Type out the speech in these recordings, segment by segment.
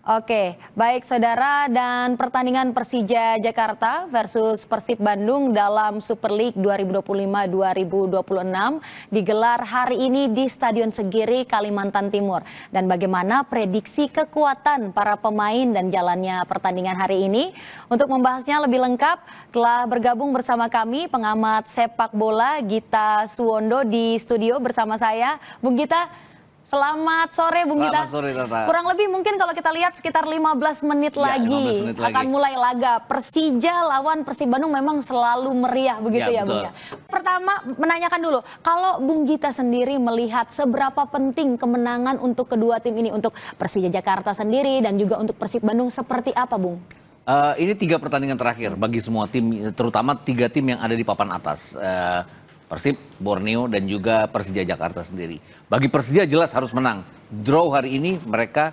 Oke, baik saudara, dan pertandingan Persija Jakarta versus Persib Bandung dalam Super League 2025-2026 digelar hari ini di Stadion Segiri, Kalimantan Timur. Dan bagaimana prediksi kekuatan para pemain dan jalannya pertandingan hari ini? Untuk membahasnya lebih lengkap, telah bergabung bersama kami pengamat sepak bola Gita Suwondo di studio bersama saya. Bung Gita, selamat sore Bung Gita. Selamat sore Tata. Kurang lebih mungkin kalau kita lihat sekitar 15 menit lagi 15 menit akan mulai laga. Persija lawan Persib Bandung memang selalu meriah begitu ya Bung ya. Pertama menanyakan dulu, kalau Bung Gita sendiri melihat seberapa penting kemenangan untuk kedua tim ini, untuk Persija Jakarta sendiri dan juga untuk Persib Bandung, seperti apa Bung? Ini 3 pertandingan terakhir bagi semua tim, terutama 3 tim yang ada di papan atas. Persib, Borneo, dan juga Persija Jakarta sendiri. Bagi Persija jelas harus menang. Draw hari ini mereka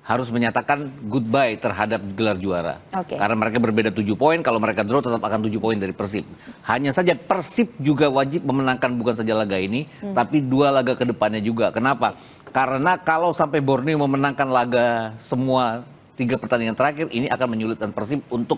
harus menyatakan goodbye terhadap gelar juara. Karena mereka berbeda 7 poin, kalau mereka draw tetap akan 7 poin dari Persib. Hanya saja Persib juga wajib memenangkan bukan saja laga ini, tapi 2 laga ke depannya juga. Kenapa? Karena kalau sampai Borneo memenangkan laga semua 3 pertandingan terakhir, ini akan menyulitkan Persib untuk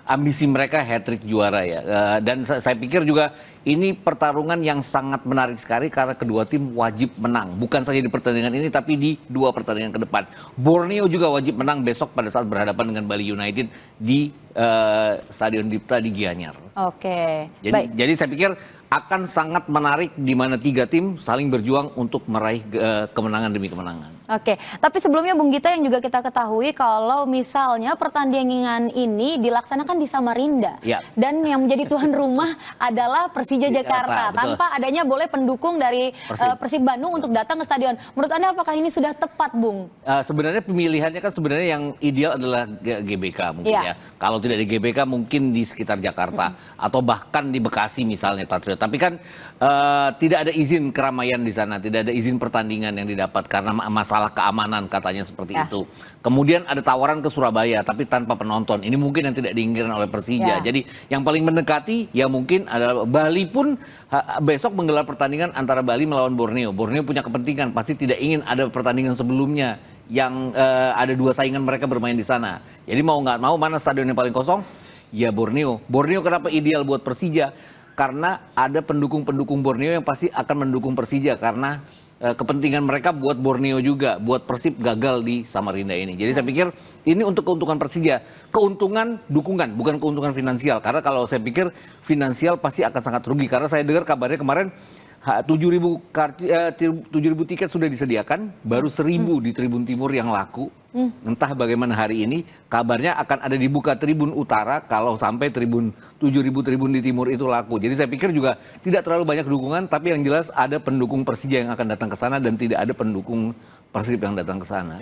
ambisi mereka hat-trick juara ya. Dan saya pikir juga ini pertarungan yang sangat menarik sekali karena kedua tim wajib menang. Bukan saja di pertandingan ini tapi di 2 pertandingan ke depan. Borneo juga wajib menang besok pada saat berhadapan dengan Bali United di Stadion Dipta di Gianyar. Jadi saya pikir akan sangat menarik di mana 3 tim saling berjuang untuk meraih kemenangan demi kemenangan. Tapi sebelumnya Bung Gita, yang juga kita ketahui kalau misalnya pertandingan ini dilaksanakan di Samarinda dan yang menjadi tuan rumah adalah Persija Jakarta, tanpa adanya boleh pendukung dari Persib Bandung untuk datang ke stadion. Menurut Anda apakah ini sudah tepat, Bung? Sebenarnya pemilihannya kan sebenarnya yang ideal adalah GBK mungkin ya. Kalau tidak di GBK mungkin di sekitar Jakarta atau bahkan di Bekasi misalnya, Patriot. Tapi kan tidak ada izin keramaian di sana, tidak ada izin pertandingan yang didapat karena masalah keamanan katanya seperti itu. Kemudian ada tawaran ke Surabaya tapi tanpa penonton. Ini mungkin yang tidak diinginkan oleh Persija. Jadi yang paling mendekati ya mungkin adalah Bali pun besok menggelar pertandingan antara Bali melawan Borneo. Borneo punya kepentingan, pasti tidak ingin ada pertandingan sebelumnya yang ada 2 saingan mereka bermain di sana. Jadi mau nggak mau mana stadion yang paling kosong? Ya Borneo. Borneo kenapa ideal buat Persija? Karena ada pendukung-pendukung Borneo yang pasti akan mendukung Persija karena kepentingan mereka buat Borneo juga, buat Persib gagal di Samarinda ini. Jadi saya pikir ini untuk keuntungan Persija, keuntungan dukungan, bukan keuntungan finansial. Karena kalau saya pikir finansial pasti akan sangat rugi. Karena saya dengar kabarnya kemarin 7.000 tiket sudah disediakan, baru 1.000 di Tribun Timur yang laku. Entah bagaimana hari ini, kabarnya akan ada dibuka Tribun Utara kalau sampai 7.000 tribun di Timur itu laku. Jadi saya pikir juga tidak terlalu banyak dukungan, tapi yang jelas ada pendukung Persija yang akan datang ke sana dan tidak ada pendukung Persib yang datang ke sana.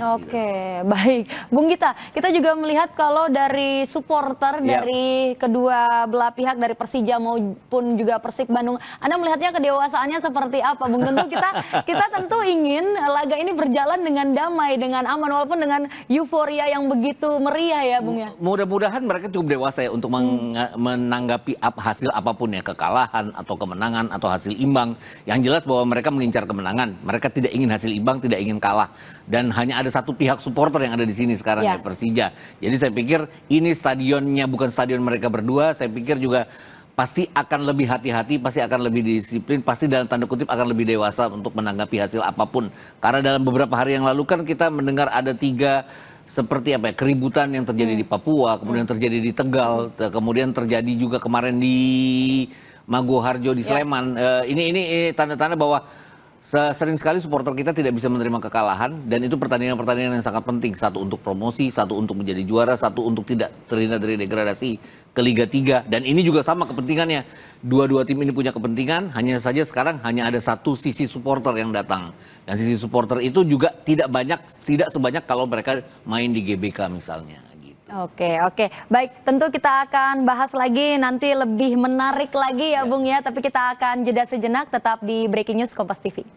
Baik. Bung Gita, kita juga melihat kalau dari supporter dari kedua belah pihak, dari Persija maupun juga Persib Bandung, Anda melihatnya kedewasaannya seperti apa, Bung? Tentu kita tentu ingin laga ini berjalan dengan damai, dengan aman, walaupun dengan euforia yang begitu meriah ya, Bung ya. Mudah-mudahan mereka cukup dewasa ya untuk menanggapi hasil apapun ya, kekalahan atau kemenangan atau hasil imbang. Yang jelas bahwa mereka mengincar kemenangan. Mereka tidak ingin hasil imbang, tidak ingin kalah. Dan hanya ada satu pihak supporter yang ada di sini sekarang ya Persija. Jadi saya pikir ini stadionnya bukan stadion mereka berdua. Saya pikir juga pasti akan lebih hati-hati, pasti akan lebih disiplin, pasti dalam tanda kutip akan lebih dewasa untuk menanggapi hasil apapun. Karena dalam beberapa hari yang lalu kan kita mendengar ada 3 seperti apa ya, keributan yang terjadi di Papua, kemudian terjadi di Tegal, kemudian terjadi juga kemarin di Maguwoharjo di Sleman. Ini tanda-tanda bahwa sering sekali supporter kita tidak bisa menerima kekalahan, dan itu pertandingan-pertandingan yang sangat penting. 1 untuk promosi, 1 untuk menjadi juara, 1 untuk tidak terhindar dari degradasi ke Liga 3. Dan ini juga sama kepentingannya. Dua-dua tim ini punya kepentingan, hanya saja sekarang hanya ada 1 sisi supporter yang datang. Dan sisi supporter itu juga tidak sebanyak kalau mereka main di GBK misalnya. Baik, tentu kita akan bahas lagi nanti lebih menarik lagi ya Bung ya, tapi kita akan jeda sejenak, tetap di Breaking News Kompas TV.